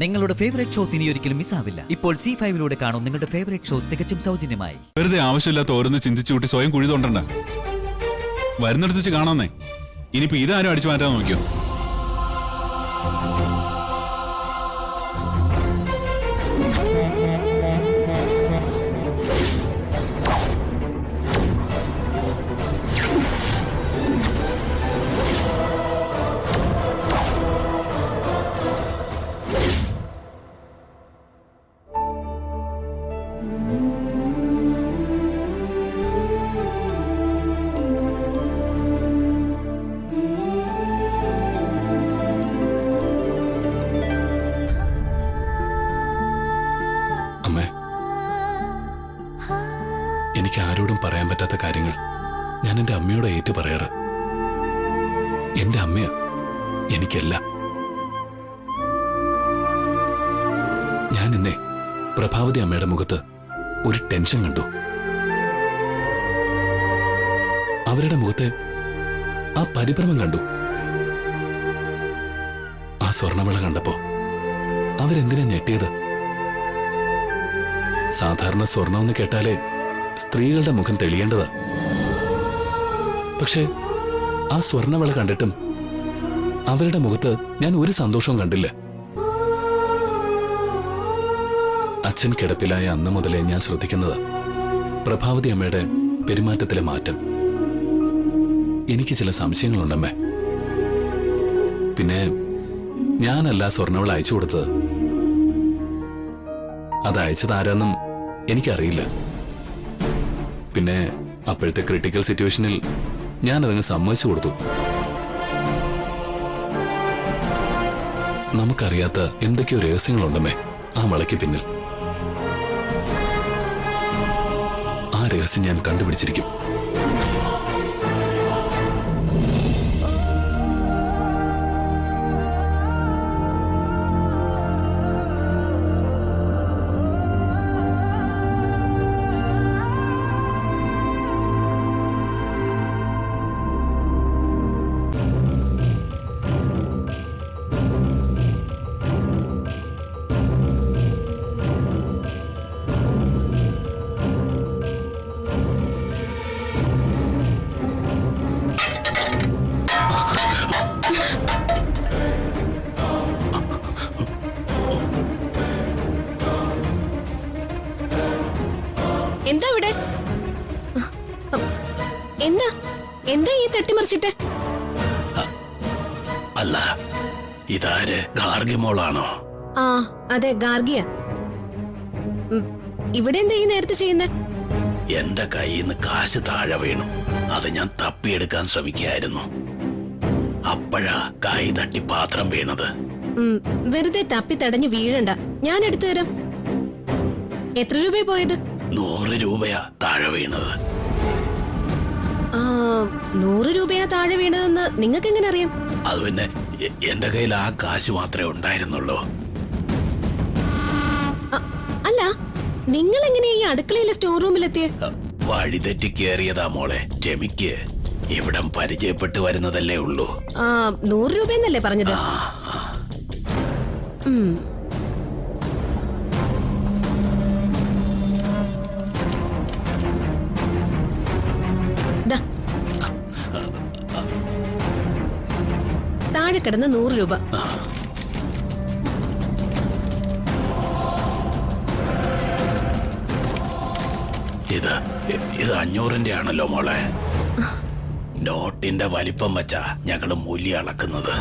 നിങ്ങളുടെ favourite shows ഇനി ഒരിക്കലും മിസ്സാവില്ല. ഇപ്പോൾ C5 കാണും നിങ്ങളുടെ ഫേവറേറ്റ് ഷോ തികച്ചും സൗജന്യമായി. വെറുതെ ആവശ്യമില്ലാത്ത ഓരോന്ന് ചിന്തിച്ചു കൂട്ടി സ്വയം കുഴി തോണ്ടണ്ട. വരുന്നിടത്ത് കാണാന്നേ. ഇനിയിപ്പോ ഇതാരും അടിച്ചു മാറ്റാൻ നോക്കിയോ? എനിക്ക് ആരോടും പറയാൻ പറ്റാത്ത കാര്യങ്ങൾ ഞാൻ എൻ്റെ അമ്മയോട് ഏറ്റു പറയാറ്. എൻ്റെ അമ്മയാ എനിക്കല്ല. ഞാൻ ഇന്നേ പ്രഭാവതി അമ്മയുടെ മുഖത്ത് ഒരു ടെൻഷൻ കണ്ടു. അവരുടെ മുഖത്തെ ആ പരിഭ്രമം കണ്ടു. ആ സ്വർണവിള കണ്ടപ്പോ അവരെന്തിനാ ഞെട്ടിയത്? സാധാരണ സ്വർണമെന്ന് കേട്ടാലേ സ്ത്രീകളുടെ മുഖം തെളിയേണ്ടതാ. പക്ഷേ ആ സ്വർണവിള കണ്ടിട്ടും അവരുടെ മുഖത്ത് ഞാൻ ഒരു സന്തോഷവും കണ്ടില്ല. അച്ഛൻ കിടപ്പിലായ അന്ന് മുതലേ ഞാൻ ശ്രദ്ധിക്കുന്നത് പ്രഭാവതി അമ്മയുടെ പെരുമാറ്റത്തിലെ മാറ്റം. എനിക്ക് ചില സംശയങ്ങളുണ്ടമ്മേ. പിന്നെ ഞാനല്ല സ്വർണവിള അയച്ചു കൊടുത്തത്. അത് അയച്ചത് ആരാന്നും എനിക്കറിയില്ല. പിന്നെ അപ്പോഴത്തെ ക്രിട്ടിക്കൽ സിറ്റുവേഷനിൽ ഞാനതങ്ങ് സമ്മതിച്ചു കൊടുത്തു. നമുക്കറിയാത്ത എന്തൊക്കെയോ രഹസ്യങ്ങളുണ്ടമ്മേ ആ വളയ്ക്ക് പിന്നിൽ. ആ രഹസ്യം ഞാൻ കണ്ടുപിടിച്ചിരിക്കും. എന്താ ഇവിടെ? എന്താ എന്താ ഈ തട്ടിമറിച്ചിട്ട്? അല്ല, ഇതാര്? ഗാർഗി മോളാണോ? ആ അതെ, ഗാർഗിയ. ഇവിടെ എന്താ ഈ നേരത്തെ ചെയ്യുന്നേ? എന്റെ കയ്യിൽ നിന്ന് കാശ് താഴെ വീണു. അത് ഞാൻ തപ്പിയെടുക്കാൻ ശ്രമിക്കായിരുന്നു. അപ്പോഴാ കൈ തട്ടി പാത്രം വീണത്. വെറുതെ തപ്പി തടഞ്ഞു വീഴണ്ട, ഞാൻ എടുത്തു തരാം. എത്ര രൂപ പോയത്? 100 രൂപയാ താഴെ വീണത്. 100 രൂപയാ താഴെ വീണതെന്ന് നിങ്ങൾക്ക് എങ്ങനെ അറിയാം? അത് പിന്നെ എന്റെ കയ്യിൽ ആ കാശ് മാത്രമേ ഉണ്ടായിരുന്നുള്ളൂ. അല്ല, നിങ്ങൾ എങ്ങനെയാ ഈ അടുക്കളയിലെ സ്റ്റോർ റൂമിലെത്തിയ? വഴിതെറ്റി കയറിയതാ മോളെ. രമിക്ക് ഇവിടം പരിചയപ്പെട്ടു വരുന്നതല്ലേ ഉള്ളൂ. 100 രൂപയെന്നല്ലേ പറഞ്ഞത്? താഴെ കിടന്ന് 100 രൂപ. ഇത് 500ന്റെ ആണല്ലോ മോളെ. നോട്ടിന്റെ വലിപ്പം വച്ചാ ഞങ്ങള് മൂല്യം അളക്കുന്നത്.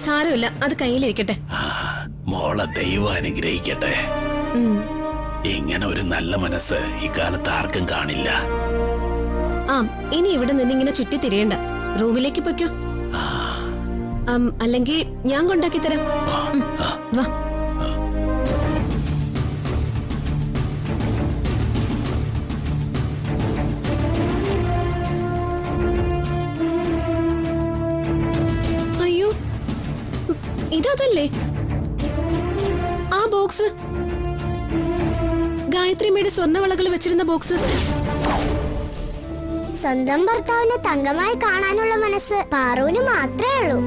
സാരമില്ല, അത് കയ്യിലിരിക്കട്ടെ. മോളെ ദൈവം അനുഗ്രഹിക്കട്ടെ. ഇങ്ങനെ ഒരു നല്ല മനസ്സ് ഇക്കാലത്ത് ആർക്കും കാണില്ല. ഇനി ഇവിടെ നിന്ന് ഇങ്ങനെ ചുറ്റി തിരിയണ്ട, റൂമിലേക്ക് പൊയ്ക്കോ. അല്ലെങ്കിൽ ഞാൻ കൊണ്ടാക്കി തരാം. വാ. അയ്യോ, ഇതല്ലേ ആ ബോക്സ്? ഗായത്രിയമ്മയുടെ സ്വർണ്ണവളകൾ വെച്ചിരുന്ന ബോക്സ്. സ്വന്തം ഭർത്താവിനെ തങ്കമായി കാണാനുള്ള മനസ്സ് പാറുവിന് മാത്രമേ ഉള്ളൂ.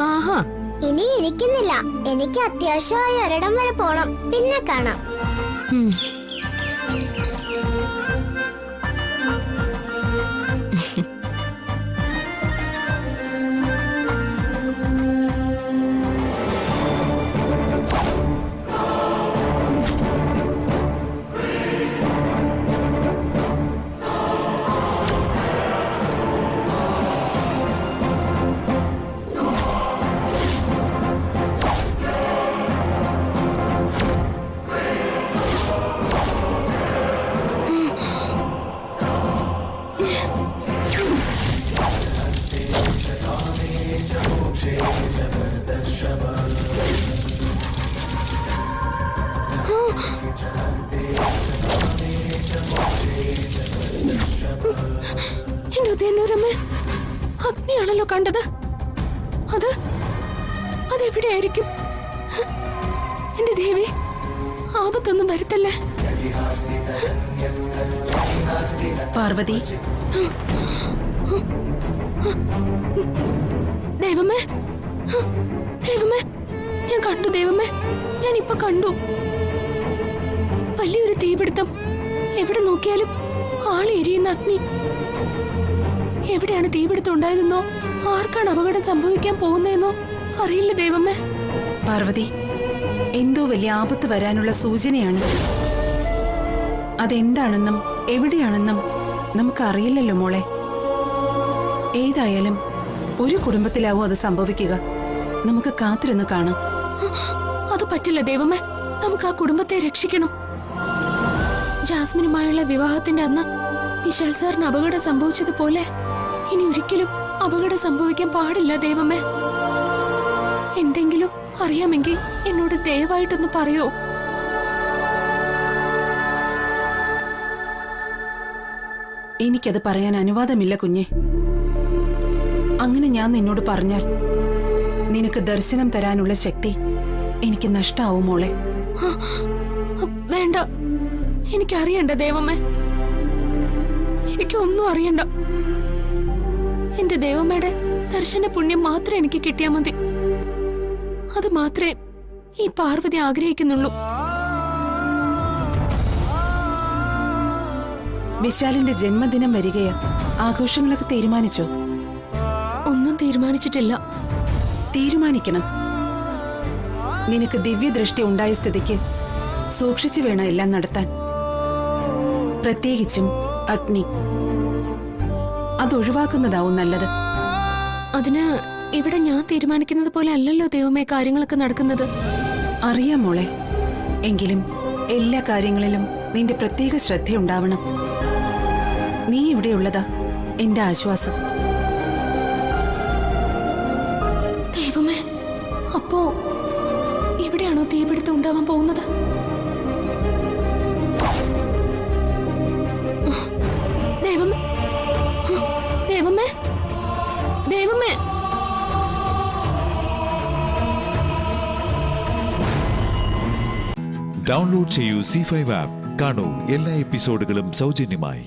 ആഹാ, ഇനി ഇരിക്കുന്നില്ല. എനിക്ക് അത്യാവശ്യമായി ഒരിടം വരെ പോണം. പിന്നെ കാണാം. ഉം. ഉദയനൂരമ്മേ, അഗ്നിയാണല്ലോ കണ്ടത്. അതെവിടെയായിരിക്കും? എന്റെ ദേവി, ആപത്തൊന്നും വരുത്തല്ലേ. പാർവതി, ദൈവമേ, ദൈവമേ, ഞാൻ കണ്ടു. ദൈവമേ, ഞാൻ ഇപ്പൊ കണ്ടു വലിയൊരു തീപിടുത്തം. എവിടെ നോക്കിയാലും ആളി എരിയുന്ന അഗ്നി. എവിടെയാണ് തീപിടുത്തം ഉണ്ടായതെന്നോ ആർക്കാണ് അപകടം സംഭവിക്കാൻ പോകുന്നതെന്നോ അറിയില്ല ദൈവമേ. പാർവതി, എന്തോ വലിയ ആപത്ത് വരാനുള്ള സൂചനയാണ്. അതെന്താണെന്നും എവിടെയാണെന്നും നമുക്കറിയില്ലല്ലോ മോളെ. ഏതായാലും ഒരു കുടുംബത്തിലാവും അത് സംഭവിക്കുക. നമുക്ക് കാത്തിരുന്ന് കാണാം. അത് പറ്റില്ല ദൈവമേ, നമുക്ക് ആ കുടുംബത്തെ രക്ഷിക്കണം. ജാസ്മിനുമായുള്ള വിവാഹത്തിന്റെ അന്ന് വിശാൽ സാറിന് അപകടം സംഭവിച്ചതുപോലെ ഇനി ഒരിക്കലും അപകടം സംഭവിക്കാൻ പാടില്ല ദൈവമേ. എന്തെങ്കിലും അറിയാമെങ്കിൽ എന്നോട് ദയവായിട്ടൊന്ന് പറയോ? എനിക്കത് പറയാൻ അനുവാദമില്ല കുഞ്ഞെ. അങ്ങനെ ഞാൻ നിന്നോട് പറഞ്ഞാൽ നിനക്ക് ദർശനം തരാനുള്ള ശക്തി എനിക്ക് നഷ്ടാവും മോളെ. വേണ്ട, എനിക്കറിയണ്ട ദൈവമേ, എനിക്കൊന്നും അറിയണ്ട. എന്റെ ദൈവമയുടെ ദർശന പുണ്യം മാത്രം എനിക്ക് കിട്ടിയാൽ മതി. അത് മാത്രമേ ഈ പാർവതി ആഗ്രഹിക്കുന്നുള്ളൂ. വിശാലിന്റെ ജന്മദിനം വരികയാ. ആഘോഷങ്ങളൊക്കെ തീരുമാനിച്ചോ? ഒന്നും തീരുമാനിച്ചിട്ടില്ല. തീരുമാനിക്കണം. നിനക്ക് ദിവ്യദൃഷ്ടി ഉണ്ടായ സ്ഥിതിക്ക് സൂക്ഷിച്ചു വേണം എല്ലാം നടത്താൻ. പ്രത്യേകിച്ചും അഗ്നി. അതൊഴിവാക്കുന്നതാവും നല്ലത്. അതിന് ഇവിടെ ഞാൻ തീരുമാനിക്കുന്നത് പോലെ അല്ലല്ലോ ദൈവമേ കാര്യങ്ങളൊക്കെ നടക്കുന്നത്. അറിയാം മോളെ. എങ്കിലും എല്ലാ കാര്യങ്ങളിലും നിന്റെ പ്രത്യേക ശ്രദ്ധയുണ്ടാവണം. നീ ഇവിടെയുള്ളതാ എന്റെ ആശ്വാസം. ദൈവമേ, അപ്പോ ഇവിടെയാണോ തീപിടുത്തം ഉണ്ടാവാൻ പോകുന്നത്? ദൈവമേ, ദൈവമേ, ദൈവമേ. ഡൗൺലോഡ് ചെയ്യൂ C5 ആപ്പ്. കാണൂ എല്ലാ എപ്പിസോഡുകളും സൗജന്യമായി.